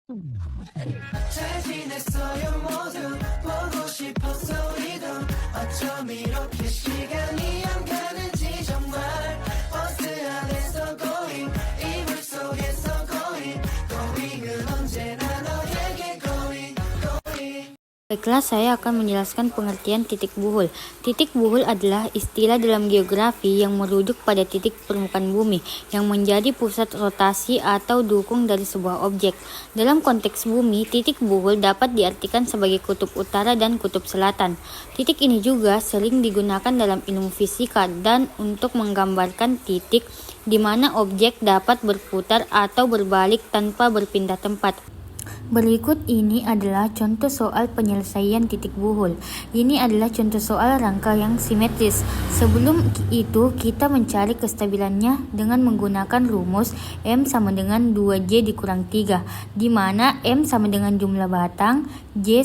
잘 지냈어요 모두 보고 싶어서 우리도 어쩜 이렇게 시간이 안 가는지 정말 버스 안에서 going 이불 속에서 going은 언제나 너에게 going. Baiklah, saya akan menjelaskan pengertian titik buhul. Titik buhul adalah istilah dalam geografi yang merujuk pada titik permukaan bumi yang menjadi pusat rotasi atau dukung dari sebuah objek. Dalam konteks bumi, titik buhul dapat diartikan sebagai kutub utara dan kutub selatan. Titik ini juga sering digunakan dalam ilmu fisika dan untuk menggambarkan titik di mana objek dapat berputar atau berbalik tanpa berpindah tempat. Berikut ini adalah contoh soal penyelesaian titik buhul. Ini adalah contoh soal rangka yang simetris. Sebelum itu, kita mencari kestabilannya dengan menggunakan rumus M sama dengan 2J dikurang 3, di mana M sama dengan jumlah batang, J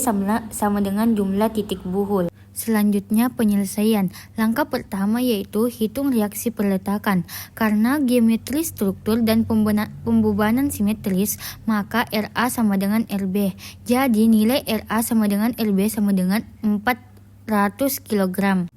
sama dengan jumlah titik buhul. Selanjutnya penyelesaian. Langkah pertama yaitu hitung reaksi perletakan. Karena geometri struktur dan pembebanan simetris, maka RA sama dengan RB. Jadi nilai RA sama dengan RB sama dengan 400 kg.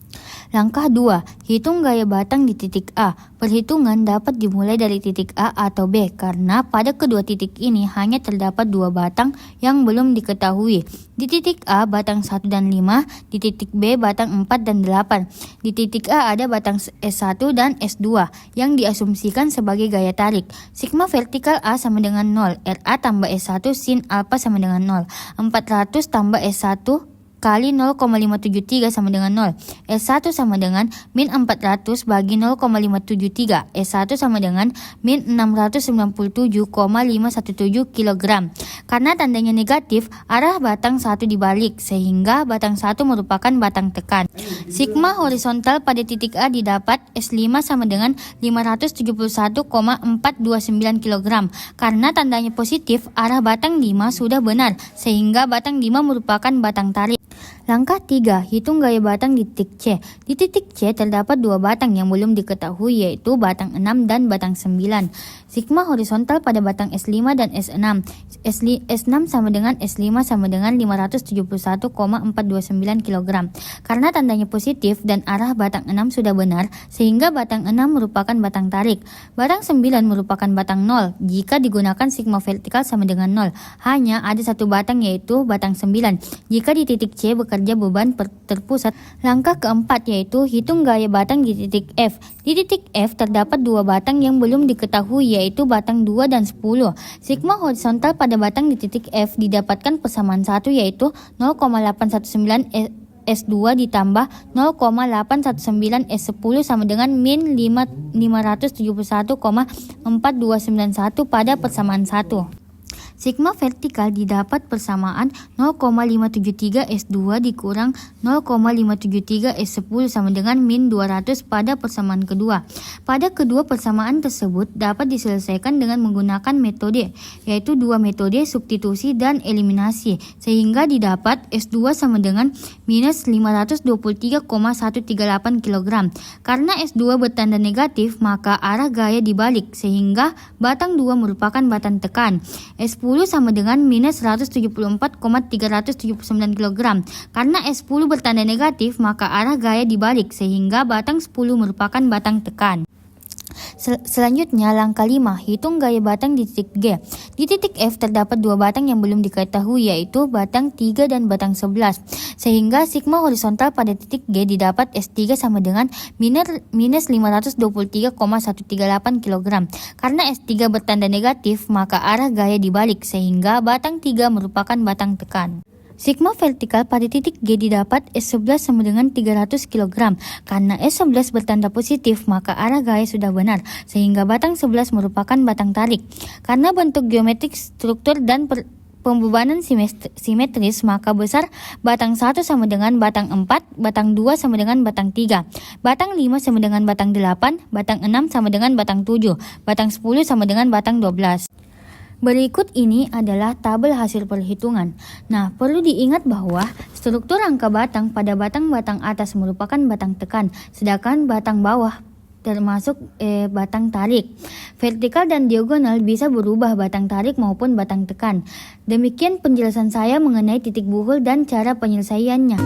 Langkah 2. Hitung gaya batang di titik A. Perhitungan dapat dimulai dari titik A atau B karena pada kedua titik ini hanya terdapat 2 batang yang belum diketahui. Di titik A batang 1 dan 5, di titik B batang 4 dan 8. Di titik A ada batang S1 dan S2 yang diasumsikan sebagai gaya tarik. Sigma vertikal A sama dengan 0, RA tambah S1 sin alpha sama dengan 0. 400 tambah S1 kali 0,573 sama dengan 0. S1 sama dengan min 400 bagi 0,573. S1 sama dengan min 697,517 kg. Karena tandanya negatif, arah batang 1 dibalik, sehingga batang 1 merupakan batang tekan. Sigma horizontal pada titik A didapat S5 sama dengan 571,429 kg. Karena tandanya positif, arah batang 5 sudah benar, sehingga batang 5 merupakan batang tarik. Langkah 3. Hitung gaya batang di titik C. Di titik C terdapat 2 batang yang belum diketahui yaitu batang 6 dan batang 9. Sigma horizontal pada batang S5 dan S6. S6 sama dengan S5 sama dengan 571,429 kg. Karena tandanya positif dan arah batang 6 sudah benar, sehingga batang 6 merupakan batang tarik. Batang 9 merupakan batang 0 jika digunakan sigma vertikal sama dengan 0. Hanya ada satu batang yaitu batang 9 jika di titik C bekerja beban terpusat. Langkah keempat yaitu hitung gaya batang di titik F. Di titik F terdapat 2 batang yang belum diketahui yaitu batang 2 dan 10. Sigma horizontal pada batang di titik F didapatkan persamaan 1 yaitu 0,819 S2 ditambah 0,819 S10 sama dengan min 571,4291 pada persamaan 1. Sigma vertikal didapat persamaan 0,573 S2 dikurang 0,573 S10 sama dengan min 200 pada persamaan kedua. Pada kedua persamaan tersebut dapat diselesaikan dengan menggunakan metode, yaitu 2 metode substitusi dan eliminasi, sehingga didapat S2 sama dengan minus 523,138 kg. Karena S2 bertanda negatif, maka arah gaya dibalik, sehingga batang 2 merupakan batang tekan. S10 sama dengan minus 174,379 kg. Karena S10 bertanda negatif, maka arah gaya dibalik, sehingga batang 10 merupakan batang tekan. Selanjutnya langkah 5, hitung gaya batang di titik G. Di titik F terdapat 2 batang yang belum diketahui yaitu batang 3 dan batang 11. Sehingga sigma horizontal pada titik G didapat S3 sama dengan minus 523,138 kg. Karena S3 bertanda negatif, maka arah gaya dibalik, sehingga batang 3 merupakan batang tekan. Sigma vertikal pada titik G didapat S11 sama dengan 300 kg. Karena S11 bertanda positif, maka arah gaya sudah benar, sehingga batang 11 merupakan batang tarik. Karena bentuk geometrik struktur dan pembebanan simetris, maka besar batang 1 sama dengan batang 4, batang 2 sama dengan batang 3, batang 5 sama dengan batang 8, batang 6 sama dengan batang 7, batang 10 sama dengan batang 12. Berikut ini adalah tabel hasil perhitungan. Nah, perlu diingat bahwa struktur rangka batang pada batang-batang atas merupakan batang tekan, sedangkan batang bawah termasuk batang tarik. Vertikal dan diagonal bisa berubah batang tarik maupun batang tekan. Demikian penjelasan saya mengenai titik buhul dan cara penyelesaiannya.